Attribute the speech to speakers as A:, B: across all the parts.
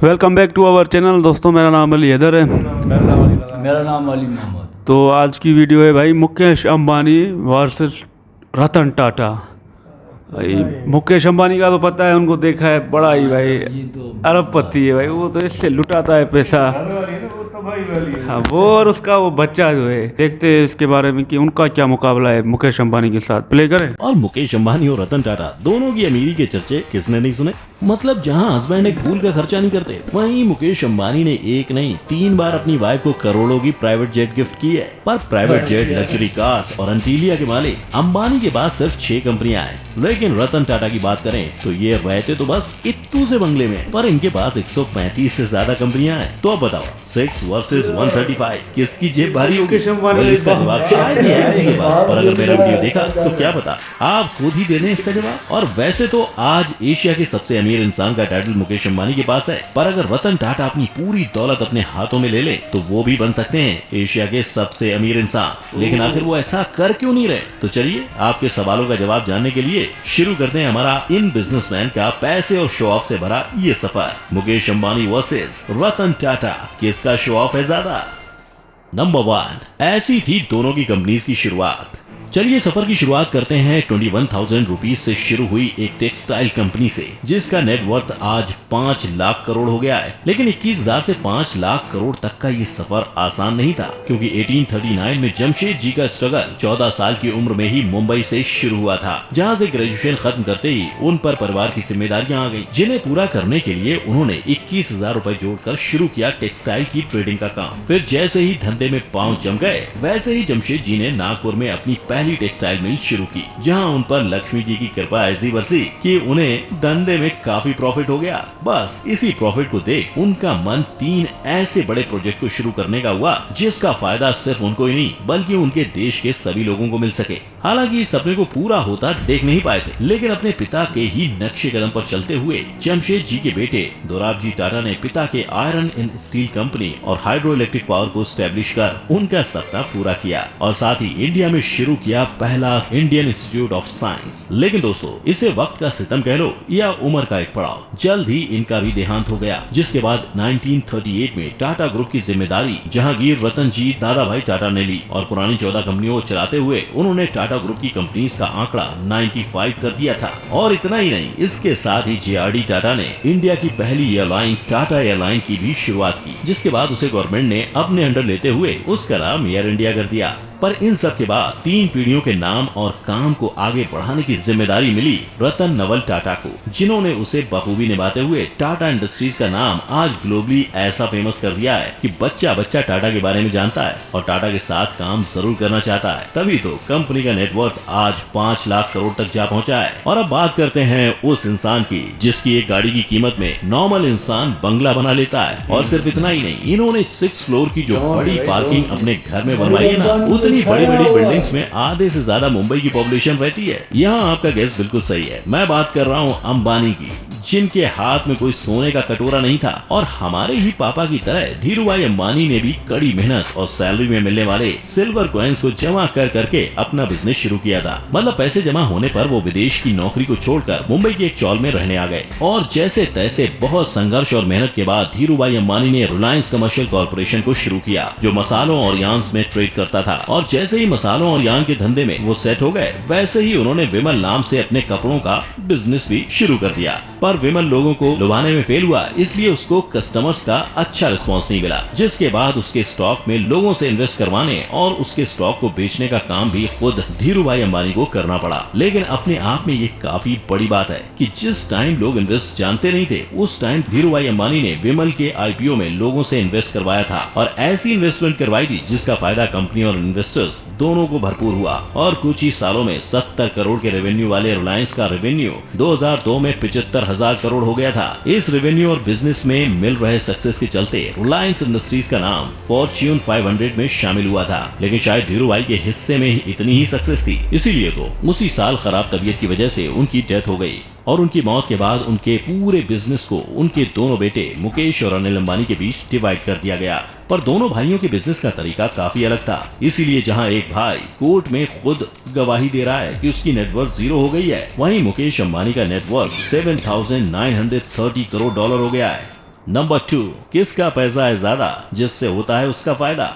A: Welcome back to our channel. दोस्तों मेरा नाम अली हैदर है।
B: मेरा नाम अली मोहम्मद।
A: तो आज की वीडियो है भाई मुकेश अंबानी वर्सेस रतन टाटा। भाई मुकेश अंबानी का तो पता है, उनको देखा है, बड़ा ही भाई अरबपति है भाई। वो तो इससे लुटाता है पैसा। हाँ वो और उसका वो बच्चा जो है, देखते हैं इसके बारे में कि उनका क्या मुकाबला है मुकेश अंबानी के साथ। प्ले करें।
C: और मुकेश अंबानी और रतन टाटा दोनों की अमीरी के चर्चे किसने नहीं सुने। मतलब जहां हस्बैंड एक फूल का खर्चा नहीं करते, वहीं मुकेश अंबानी ने एक नहीं 3 बार अपनी वाइफ को करोड़ों की प्राइवेट जेट गिफ्ट की है। पर प्राइवेट जेट, लग्जरी कार्स और अंटीलिया के मालिक अंबानी के पास सिर्फ 6 कंपनियां हैं। लेकिन रतन टाटा की बात करें तो ये रहते तो बस इत्तू से बंगले में, पर इनके पास 135 से ज्यादा कंपनियां हैं। तो अब बताओ 6 वर्सेस 135 किसकी जेब भारी होगी? इसका जवाब शायद ही है किसी के पास, पर अगर मेरा वीडियो देखा तो क्या पता आप खुद ही दे दें इसका जवाब। और वैसे तो आज एशिया के सबसे अमीर इंसान का टाइटल मुकेश अंबानी के पास है, पर अगर रतन टाटा अपनी पूरी दौलत अपने हाथों में ले ले तो वो भी बन सकते हैं एशिया के सबसे अमीर इंसान। लेकिन आखिर वो ऐसा कर क्यों नहीं रहे? तो चलिए आपके सवालों का जवाब जानने के लिए शुरू करते हैं हमारा इन बिजनेसमैन का पैसे और शो ऑफ से भरा ये सफर। मुकेश अंबानी वर्सेस रतन टाटा, किसका शो ऑफ है ज्यादा? नंबर 1, ऐसी थी दोनों की कंपनीज की शुरुआत। चलिए सफर की शुरुआत करते हैं 21,000 रुपीज से शुरू हुई एक टेक्सटाइल कंपनी से, जिसका नेट वर्थ आज 5 लाख करोड़ हो गया है। लेकिन 21,000 से 5 लाख करोड़ तक का ये सफर आसान नहीं था, क्योंकि 1839 में जमशेद जी का स्ट्रगल 14 साल की उम्र में ही मुंबई से शुरू हुआ था, जहां से ग्रेजुएशन खत्म करते ही उन पर परिवार की जिम्मेदारियां आ गयी, जिन्हें पूरा करने के लिए उन्होंने 21,000 रूपए जोड़कर शुरू किया टेक्सटाइल की ट्रेडिंग का काम। फिर जैसे ही धंधे में पांव जम गए, वैसे ही जमशेद जी ने नागपुर में अपनी पहली टेक्सटाइल मिल शुरू की, जहां उन पर लक्ष्मी जी की कृपा ऐसी बरसी कि उन्हें धंधे में काफी प्रॉफिट हो गया। बस इसी प्रॉफिट को देख उनका मन 3 ऐसे बड़े प्रोजेक्ट को शुरू करने का हुआ, जिसका फायदा सिर्फ उनको ही नहीं बल्कि उनके देश के सभी लोगों को मिल सके। हालांकि इस सपने को पूरा होता देख नहीं पाए थे, लेकिन अपने पिता के ही नक्शे कदम पर चलते हुए जमशेद जी के बेटे दोराबजी टाटा ने पिता के आयरन एंड स्टील कंपनी और हाइड्रो इलेक्ट्रिक पावर को स्टैब्लिश कर उनका सपना पूरा किया, और साथ ही इंडिया में शुरू किया पहला इंडियन इंस्टीट्यूट ऑफ साइंस। लेकिन दोस्तों इसे वक्त का सितम कह लो या उम्र का एक पड़ाव, जल्द ही इनका भी देहांत हो गया, जिसके बाद 1938 में टाटा ग्रुप की जिम्मेदारी जहांगीर रतन जी दादा भाई टाटा ने ली, और पुरानी 14 कंपनियों को चलाते हुए उन्होंने टाटा ग्रुप की कंपनीज का आंकड़ा 95 कर दिया था। और इतना ही नहीं, इसके साथ ही जेआरडी टाटा ने इंडिया की पहली एयरलाइन टाटा एयरलाइन की भी शुरुआत की, जिसके बाद उसे गवर्नमेंट ने अपने अंडर लेते हुए उसका नाम एयर इंडिया कर दिया। पर इन सब के बाद 3 पीढ़ियों के नाम और काम को आगे बढ़ाने की जिम्मेदारी मिली रतन नवल टाटा को, जिन्होंने उसे बखूबी निभाते हुए टाटा इंडस्ट्रीज का नाम आज ग्लोबली ऐसा फेमस कर दिया है कि बच्चा बच्चा टाटा के बारे में जानता है और टाटा के साथ काम जरूर करना चाहता है। तभी तो कंपनी का नेटवर्थ आज 5 लाख करोड़ तक जा पहुंचा है। और अब बात करते हैं उस इंसान की जिसकी एक गाड़ी की कीमत में नॉर्मल इंसान बंगला बना लेता है। और सिर्फ इतना ही नहीं, इन्होंने 6 फ्लोर की जो बड़ी पार्किंग अपने घर में बनवाई है ना, इतनी बड़ी बड़ी बिल्डिंग्स में आधे से ज्यादा मुंबई की पॉपुलेशन रहती है। यहाँ आपका गैस बिल्कुल सही है, मैं बात कर रहा हूँ अंबानी की, जिनके हाथ में कोई सोने का कटोरा नहीं था। और हमारे ही पापा की तरह धीरूभाई अंबानी ने भी कड़ी मेहनत और सैलरी में मिलने वाले सिल्वर कॉइन्स को जमा कर करके अपना बिजनेस शुरू किया था। मतलब पैसे जमा होने पर वो विदेश की नौकरी को छोड़कर मुंबई के एक चौल में रहने आ गए, और जैसे तैसे बहुत संघर्ष और मेहनत के बाद धीरूभाई अंबानी ने रिलायंस कमर्शियल कॉर्पोरेशन को शुरू किया, जो मसालों और यार्न्स में ट्रेड करता था। और जैसे ही मसालों और यार्न के धंधे में वो सेट हो गए, वैसे ही उन्होंने विमल नाम से अपने कपड़ों का बिजनेस भी शुरू कर दिया। पर विमल लोगों को लुभाने में फेल हुआ, इसलिए उसको कस्टमर्स का अच्छा रिस्पांस नहीं मिला, जिसके बाद उसके स्टॉक में लोगों से इन्वेस्ट करवाने और उसके स्टॉक को बेचने का काम भी खुद धीरूभाई अंबानी को करना पड़ा। लेकिन अपने आप में ये काफी बड़ी बात है कि जिस टाइम लोग इन्वेस्ट जानते नहीं थे, उस टाइम धीरूभाई अंबानी ने विमल के आईपीओ में लोगों से इन्वेस्ट करवाया था, और ऐसी इन्वेस्टमेंट करवाई थी जिसका फायदा कंपनी और इन्वेस्टर्स दोनों को भरपूर हुआ। और कुछ ही सालों में 70 करोड़ के रेवेन्यू वाले रिलायंस का रेवेन्यू 2002 में 75,000 करोड़ हो गया था। इस रेवेन्यू और बिजनेस में मिल रहे सक्सेस के चलते रिलायंस इंडस्ट्रीज का नाम फॉर्च्यून 500 में शामिल हुआ था। लेकिन शायद धीरूभाई के हिस्से में इतनी ही सक्सेस थी, इसीलिए तो उसी साल खराब तबीयत की वजह से उनकी डेथ हो गई। और उनकी मौत के बाद उनके पूरे बिजनेस को उनके दोनों बेटे मुकेश और अनिल अंबानी के बीच डिवाइड कर दिया गया। पर दोनों भाइयों के बिजनेस का तरीका काफी अलग था, इसीलिए जहां एक भाई कोर्ट में खुद गवाही दे रहा है कि उसकी नेटवर्थ 0 हो गई है, वहीं मुकेश अंबानी का नेटवर्थ $7,930 करोड़ हो गया है। नंबर 2, किसका पैसा है ज्यादा, जिससे होता है उसका फायदा।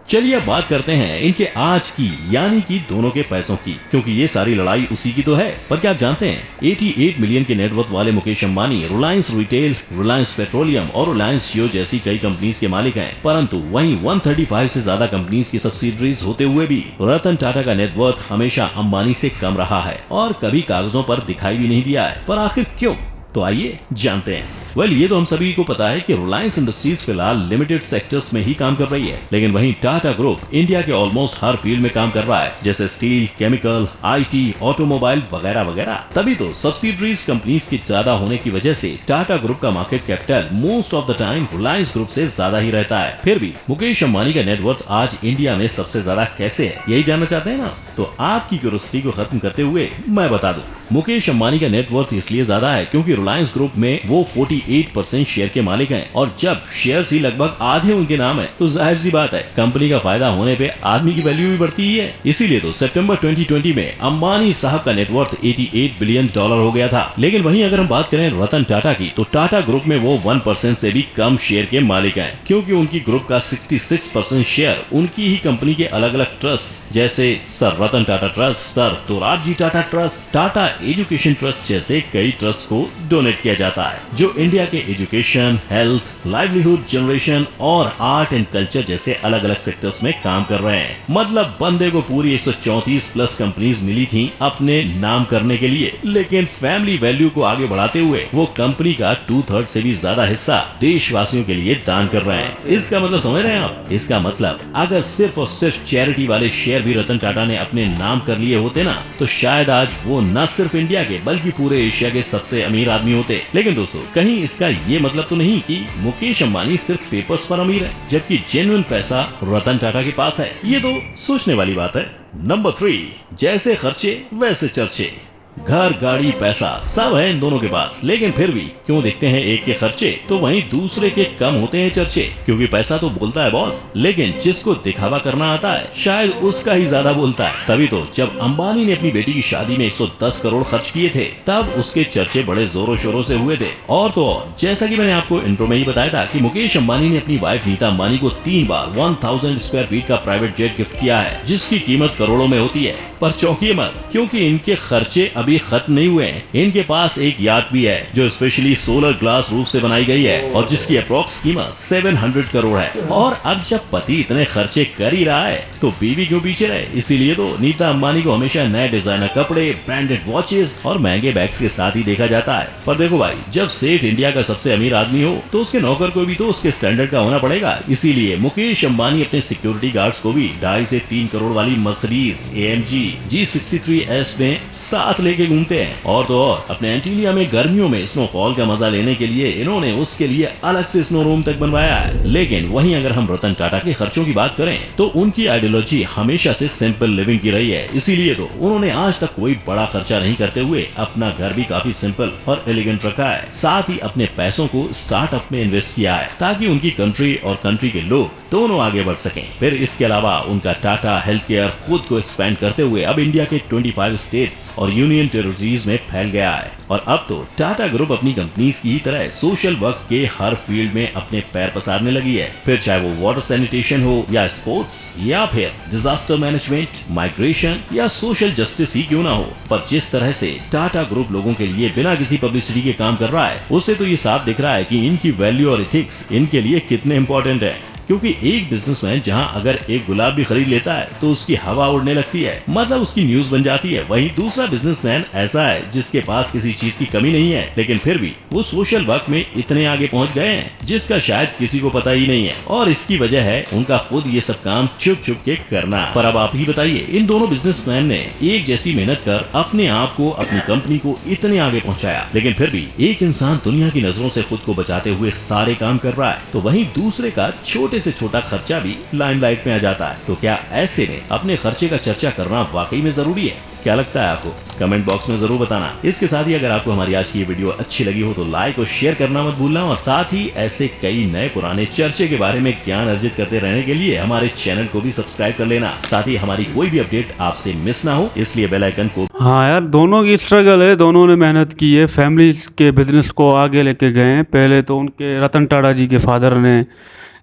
C: चलिए अब बात करते हैं इनके आज की यानी कि दोनों के पैसों की, क्योंकि ये सारी लड़ाई उसी की तो है। पर क्या आप जानते हैं 88 मिलियन के नेटवर्थ वाले मुकेश अंबानी रिलायंस रिटेल, रिलायंस पेट्रोलियम और रिलायंस जियो जैसी कई कंपनीज के मालिक हैं, परंतु वहीं 135 से ज्यादा कंपनीज की सब्सिडरीज होते हुए भी रतन टाटा का नेटवर्थ हमेशा अंबानी से कम रहा है और कभी कागजों पर दिखाई भी नहीं दिया है। पर आखिर क्यों? तो आइए जानते हैं। ये तो हम सभी को पता है कि रिलायंस इंडस्ट्रीज फिलहाल लिमिटेड सेक्टर्स में ही काम कर रही है, लेकिन वहीं टाटा ग्रुप इंडिया के ऑलमोस्ट हर फील्ड में काम कर रहा है, जैसे स्टील, केमिकल, आईटी, ऑटोमोबाइल वगैरह वगैरह। तभी तो सब्सिडरीज कंपनीज की ज्यादा होने की वजह से टाटा ग्रुप का market capital most of the time Reliance group से ज्यादा ही रहता है। फिर भी मुकेश अंबानी का नेटवर्थ आज इंडिया में सबसे ज्यादा कैसे है, यही जानना चाहते हैं ना? तो आपकी क्यूरियोसिटी को खत्म करते हुए मैं बता दूं, मुकेश अंबानी का नेटवर्थ इसलिए ज्यादा है क्योंकि रिलायंस ग्रुप में वो 48% शेयर के मालिक हैं, और जब शेयर ही लगभग आधे उनके नाम है तो जाहिर सी बात है कंपनी का फायदा होने पे आदमी की वैल्यू भी बढ़ती ही है। इसीलिए तो सितंबर 2020 में अंबानी साहब का नेटवर्थ $88 बिलियन हो गया था। लेकिन वहीं अगर हम बात करें रतन टाटा की, तो टाटा ग्रुप में वो 1% से भी कम शेयर के मालिक हैं, क्योंकि उनकी ग्रुप का 66% शेयर उनकी ही कंपनी के अलग अलग ट्रस्ट जैसे sir Ratan Tata trust, sir Dorabji Tata trust, Tata education trust जैसे कई ट्रस्ट को डोनेट किया जाता है, जो इंडिया के एजुकेशन, हेल्थ, लाइवलीहुड जनरेशन और आर्ट एंड कल्चर जैसे अलग अलग सेक्टर्स में काम कर रहे हैं। मतलब बंदे को पूरी 134 प्लस कंपनीज मिली थी अपने नाम करने के लिए, लेकिन फैमिली वैल्यू को आगे बढ़ाते हुए वो कंपनी का 2/3 से भी ज्यादा हिस्सा देशवासियों के लिए दान कर रहे हैं। इसका मतलब समझ रहे हैं आप? इसका मतलब अगर सिर्फ और सिर्फ चैरिटी वाले शेयर भी रतन टाटा ने अपने नाम कर लिए होते ना, तो शायद आज वो न सिर्फ इंडिया के बल्कि पूरे एशिया के सबसे अमीर आदमी होते। लेकिन दोस्तों, कहीं इसका ये मतलब तो नहीं कि मुकेश अंबानी सिर्फ पेपर्स पर अमीर है, जबकि जेन्युइन पैसा रतन टाटा के पास है। ये तो सोचने वाली बात है। नंबर 3, जैसे खर्चे वैसे चर्चे। घर, गाड़ी, पैसा सब है इन दोनों के पास, लेकिन फिर भी क्यों देखते हैं एक के खर्चे तो वहीं दूसरे के कम होते हैं चर्चे? क्योंकि पैसा तो बोलता है बॉस, लेकिन जिसको दिखावा करना आता है शायद उसका ही ज्यादा बोलता है। तभी तो जब अंबानी ने अपनी बेटी की शादी में 110 करोड़ खर्च किए थे, तब उसके चर्चे बड़े जोरों शोरों से हुए थे। और तो और, जैसा कि मैंने आपको इंट्रो में ही बताया था कि मुकेश अंबानी ने अपनी वाइफ नीता अंबानी को 3 बार 1000 स्क्वायर फीट का प्राइवेट जेट गिफ्ट किया है, जिसकी कीमत करोड़ों में होती है। पर चौंकिए मत, क्योंकि इनके खर्चे अभी खत्म नहीं हुए हैं। इनके पास एक याट भी है जो स्पेशली सोलर ग्लास रूफ से बनाई गई है और जिसकी अप्रोक्स कीमत 700 करोड़ है। और अब जब पति इतने खर्चे कर ही रहा है तो बीवी क्यों पीछे रहे? इसीलिए तो नीता अंबानी को हमेशा नए डिजाइनर कपड़े, ब्रांडेड वॉचेस और महंगे बैग्स के साथ ही देखा जाता है। पर देखो भाई, जब सेठ इंडिया का सबसे अमीर आदमी हो तो उसके नौकर को भी तो उसके स्टैंडर्ड का होना पड़ेगा। इसीलिए मुकेश अंबानी अपने सिक्योरिटी गार्ड्स को भी 2.5 से 3 करोड़ वाली मर्सिडीज AMG G63S में साथ लेके घूमते हैं। और तो और, अपने एंटीलिया में गर्मियों में स्नोफॉल का मजा लेने के लिए इन्होंने उसके लिए अलग से स्नो रूम तक बनवाया है। लेकिन वहीं अगर हम रतन टाटा के खर्चों की बात करें तो उनकी आइडियोलॉजी हमेशा से सिंपल लिविंग की रही है। इसीलिए तो उन्होंने आज तक कोई बड़ा खर्चा नहीं करते हुए अपना घर भी काफी सिंपल और एलिगेंट रखा है। साथ ही अपने पैसों को स्टार्टअप में इन्वेस्ट किया है ताकि उनकी कंट्री और कंट्री के लोग दोनों आगे बढ़ सकें। फिर इसके अलावा उनका टाटा हेल्थ केयर खुद को एक्सपेंड करते हुए अब इंडिया के 25 स्टेट्स और यूनियन टेरिटरीज में फैल गया है। और अब तो टाटा ग्रुप अपनी कंपनीज की तरह सोशल वर्क के हर फील्ड में अपने पैर पसारने लगी है। फिर चाहे वो वाटर सैनिटेशन हो या स्पोर्ट्स या फिर डिजास्टर मैनेजमेंट, माइग्रेशन या सोशल जस्टिस ही क्यों ना हो, पर जिस तरह से टाटा ग्रुप लोगों के लिए बिना किसी पब्लिसिटी के काम कर रहा है, उससे तो ये साफ दिख रहा है कि इनकी वैल्यू और एथिक्स इनके लिए कितने इंपॉर्टेंट है। क्योंकि एक बिजनेसमैन जहां अगर एक गुलाब भी खरीद लेता है तो उसकी हवा उड़ने लगती है, मतलब उसकी न्यूज बन जाती है। वहीं दूसरा बिजनेसमैन ऐसा है जिसके पास किसी चीज की कमी नहीं है, लेकिन फिर भी वो सोशल वर्क में इतने आगे पहुंच गए हैं जिसका शायद किसी को पता ही नहीं है। और इसकी वजह है उनका खुद ये सब काम छुप छुप के करना। पर अब आप ही बताइए, इन दोनों बिजनेसमैन ने एक जैसी मेहनत कर अपने आप को, अपनी कंपनी को इतने आगे पहुंचाया, लेकिन फिर भी एक इंसान दुनिया की नजरों से खुद को बचाते हुए सारे काम कर रहा है, तो वहीं दूसरे का छोटे से छोटा खर्चा भी लाइमलाइट में आ जाता है। तो क्या ऐसे में अपने खर्चे का चर्चा करना वाकई में जरूरी है? क्या लगता है आपको? कमेंट बॉक्स में जरूर बताना। इसके साथ ही अगर आपको हमारी आज की ये वीडियो अच्छी लगी हो तो लाइक और शेयर करना मत भूलना, और साथ ही ऐसे कई नए पुराने चर्चे के बारे में ज्ञान अर्जित करते रहने के लिए हमारे चैनल को भी सब्सक्राइब कर लेना। साथ ही हमारी कोई भी अपडेट आपसे मिस ना हो, इसलिए बेल आइकन को।
A: हाँ यार, दोनों की स्ट्रगल है, दोनों ने मेहनत की है, फैमिलीज के बिजनेस को आगे लेके गए हैं। पहले तो उनके रतन टाटा जी के फादर ने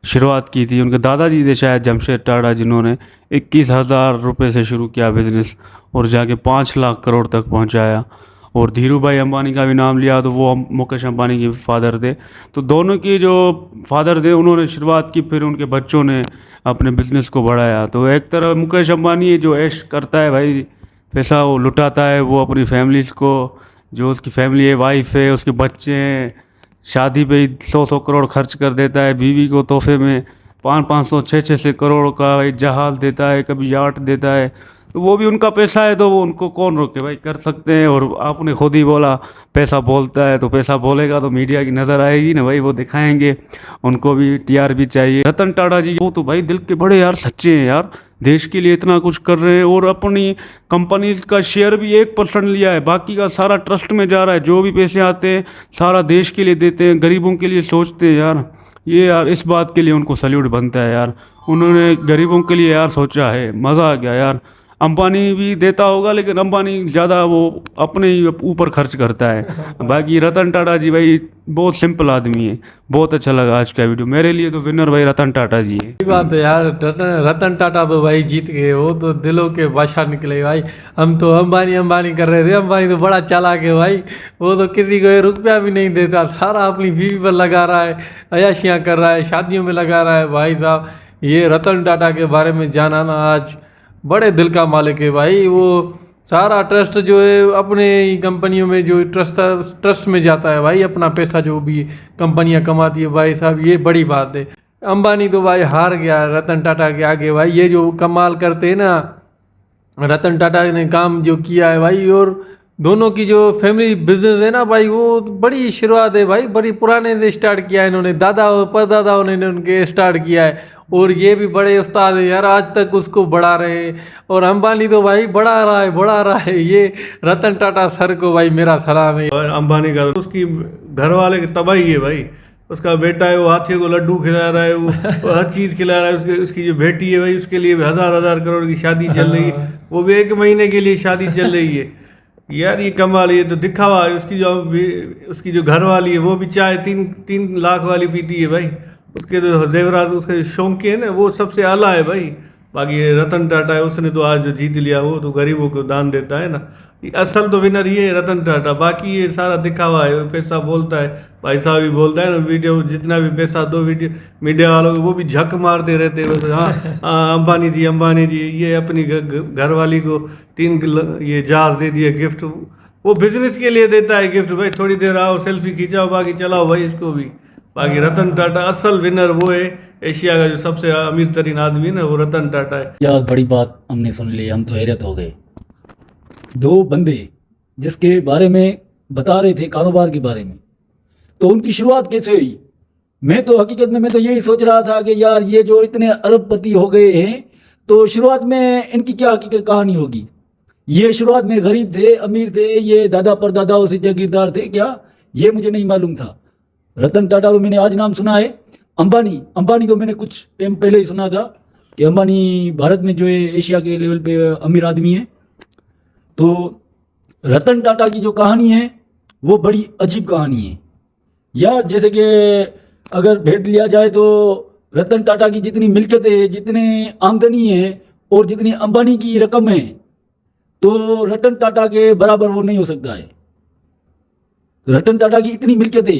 A: शुरुआत की थी, उनके दादाजी थे शायद जमशेद टाटा, जिन्होंने 21,000 रुपये से शुरू किया बिज़नेस और जाके 5 लाख करोड़ तक पहुंचाया। और धीरू भाई अंबानी का भी नाम लिया तो वो मुकेश अंबानी के फादर थे। तो दोनों की जो फादर थे उन्होंने शुरुआत की, फिर उनके बच्चों ने अपने बिजनेस को बढ़ाया। तो एक तरह मुकेश अंबानी जो ऐश करता है भाई, पैसा वो लुटाता है, वो अपनी फैमिलीज़ को, जो उसकी फैमिली है, वाइफ है, उसके बच्चे हैं, शादी पे ही 100 करोड़ खर्च कर देता है, बीवी को तोहफे में 500 600 करोड़ का भाई जहाज देता है, कभी याट देता है। तो वो भी उनका पैसा है, तो वो उनको कौन रोके भाई, कर सकते हैं। और आपने खुद ही बोला पैसा बोलता है, तो पैसा बोलेगा तो मीडिया की नज़र आएगी ना भाई, वो दिखाएंगे, उनको भी टीआरपी चाहिए। रतन टाटा जी वो तो भाई दिल के बड़े यार, सच्चे हैं यार, देश के लिए इतना कुछ कर रहे हैं। और अपनी कंपनीज का शेयर भी 1% लिया है, बाकी का सारा ट्रस्ट में जा रहा है। जो भी पैसे आते हैं सारा देश के लिए देते हैं, गरीबों के लिए सोचते हैं यार। ये यार इस बात के लिए उनको सल्यूट बनता है यार, उन्होंने गरीबों के लिए यार सोचा है, मज़ा आ गया यार। अंबानी भी देता होगा, लेकिन अंबानी ज़्यादा वो अपने ही ऊपर खर्च करता है। बाकी रतन टाटा जी भाई बहुत सिंपल आदमी है। बहुत अच्छा लगा आज का वीडियो, मेरे लिए तो विनर भाई रतन टाटा जी है।
D: सही बात है यार, रतन टाटा तो भाई जीत गए, वो तो दिलों के बादशाह निकले भाई। हम तो अंबानी अंबानी कर रहे थे, अंबानी तो बड़ा चालाक है भाई, वो तो किसी को 1 रुपया भी नहीं देता, सारा अपनी बीवी पर लगा रहा है, अयाशियाँ कर रहा है, शादियों में लगा रहा है भाई साहब। ये रतन टाटा के बारे में जाना ना आज, बड़े दिल का मालिक है भाई। वो सारा ट्रस्ट जो है अपने ही कंपनियों में जो ट्रस्ट में जाता है भाई, अपना पैसा जो भी कंपनियां कमाती है भाई साहब, ये बड़ी बात है। अंबानी तो भाई हार गया रतन टाटा के आगे भाई। ये जो कमाल करते हैं ना, रतन टाटा ने काम जो किया है भाई, और दोनों की जो फैमिली बिजनेस है ना भाई, वो बड़ी शुरुआत है भाई, बड़ी पुराने से स्टार्ट किया है इन्होंने, दादा परदादाओं ने उनके स्टार्ट किया है। और ये भी बड़े उस्ताद हैं यार, आज तक उसको बढ़ा रहे हैं। और अंबानी तो भाई बढ़ा रहा है। ये रतन टाटा सर को भाई मेरा सलाम है।
E: और अंबानी का उसकी घर वाले की तबाही है भाई। उसका बेटा है वो हाथियों को लड्डू खिला रहा है, वो हर चीज़ खिला रहा है। उसकी जो बेटी है भाई, उसके लिए 1000 करोड़ की शादी चल रही है, वो भी 1 महीने के लिए शादी चल रही है यार। ये कमाल, ये तो दिखावा है। उसकी जो घर वाली है वो भी चाय 3 लाख वाली पीती है भाई। उसके जो जेवरात, उसके शौक के है ना, वो सबसे आला है भाई। बाकी ये रतन टाटा है, उसने तो आज जो जीत लिया, वो तो गरीबों को दान देता है ना। असल तो विनर ये है रतन टाटा, बाकी ये सारा दिखावा है। पैसा बोलता है, भाई साहब भी बोलता है ना, वीडियो जितना भी पैसा दो वीडियो मीडिया वालों को, वो भी झक मारते रहते हैं। हाँ अंबानी जी ये अपनी घर वाली को 3 ये जहाज दे दिए गिफ्ट, वो बिजनेस के लिए देता है गिफ्ट भाई। थोड़ी देर आओ, सेल्फी खिंचाओ, बाकी चलाओ भाई इसको भी। बाकी रतन टाटा असल विनर वो है, एशिया का जो सबसे अमीर तरीन आदमी है ना, वो रतन टाटा है।
B: यार बड़ी बात हमने सुन ली, हम तो हैरत हो गए। 2 बंदे जिसके बारे में बता रहे थे, कारोबार के बारे में, तो उनकी शुरुआत कैसे हुई? मैं तो हकीकत में मैं तो यही सोच रहा था कि यार ये जो इतने अरबपति हो गए हैं, तो शुरुआत में इनकी क्या हकीकत कहानी होगी। ये शुरुआत में गरीब थे, अमीर थे, ये दादा परदादाओं से जागीरदार थे क्या, ये मुझे नहीं मालूम था। रतन टाटा तो मैंने आज नाम सुना है। अंबानी तो मैंने कुछ टाइम पहले ही सुना था कि अंबानी भारत में जो है एशिया के लेवल पे अमीर आदमी है। तो रतन टाटा की जो कहानी है वो बड़ी अजीब कहानी है यार। जैसे कि अगर भेंट लिया जाए तो रतन टाटा की जितनी मिल्कियत है, जितनी आमदनी है और जितनी अंबानी की रकम है, तो रतन टाटा के बराबर वो नहीं हो सकता है। रतन टाटा की इतनी मिल्कियत है,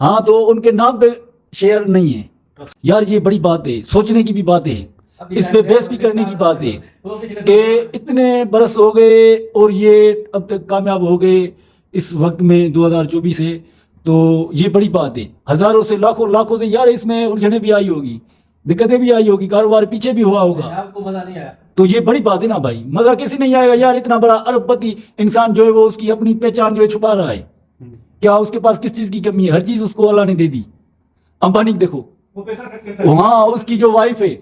B: हाँ, तो उनके नाम पे शेयर नहीं है यार। ये बड़ी बात है, सोचने की भी बात है, इस पे बहस भी करने की बात है कि इतने बरस हो गए और ये अब तक कामयाब हो गए इस वक्त में 2024 है। तो ये बड़ी बात है। हजारों से लाखों से यार इसमें उलझने भी आई होगी, दिक्कतें भी आई होगी, कारोबार पीछे भी हुआ होगा।
D: आपको मजा नहीं आया
B: तो ये बड़ी बात है ना भाई, मजा कैसे नहीं आएगा यार। इतना बड़ा अरबपति इंसान जो है वो उसकी अपनी पहचान जो है छुपा रहा है। क्या उसके पास किस चीज की कमी है? हर चीज उसको अल्लाह ने दे दी। अंबानी देखो, हाँ, उसकी जो वाइफ है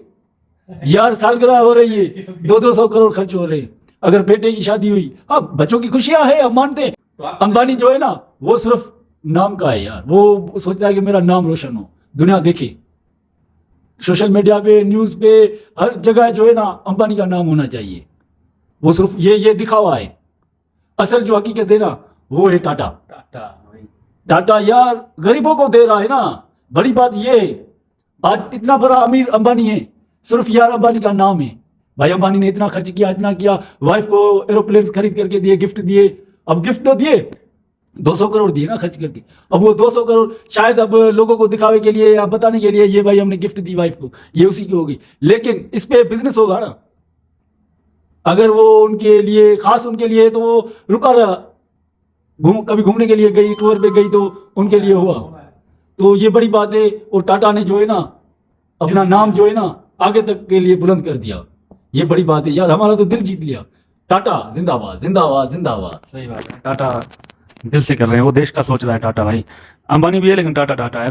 B: यार, सालगिरह हो रही है, 200 करोड़ खर्च हो रहे हैं। अगर बेटे की शादी हुई, हाँ बच्चों की खुशियां है, हम मानते हैं। अंबानी जो है ना वो सिर्फ नाम का है यार, वो सोचता है कि मेरा नाम रोशन हो, दुनिया देखे। सोशल मीडिया पे, न्यूज पे, हर जगह जो है ना अंबानी का नाम होना चाहिए। वो सिर्फ ये दिखावा है। असल जो हकीकत है ना वो है टाटा। टाटा यार गरीबों को दे रहा है ना। बड़ी बात ये है, आज इतना बड़ा अमीर अंबानी है, सिर्फ यार अंबानी का नाम है। भाई अंबानी ने इतना खर्च किया, इतना किया, वाइफ को एरोप्लेन खरीद करके दिए, गिफ्ट दिए। अब गिफ्ट तो दिए, 200 करोड़ दिए ना खर्च करके। अब वो 200 करोड़ शायद अब लोगों को दिखावे के लिए या बताने के लिए, ये भाई हमने गिफ्ट दी वाइफ को, ये उसी की होगी। लेकिन इस पे बिजनेस होगा ना। अगर वो उनके लिए खास उनके लिए तो वो रुका रहा, कभी घूमने के लिए गई, टूर पे गई तो उनके लिए हुआ। तो ये बड़ी बात है। और टाटा ने जो है ना अपना नाम जो है ना आगे तक के लिए बुलंद कर दिया। ये बड़ी बात है यार, हमारा तो दिल जीत लिया। टाटा जिंदाबाद, जिंदाबाद, जिंदाबाद।
A: सही बात है, टाटा दिल से कर रहे हैं, वो देश का सोच रहा है टाटा भाई। अंबानी भी है लेकिन टाटा टाटा है।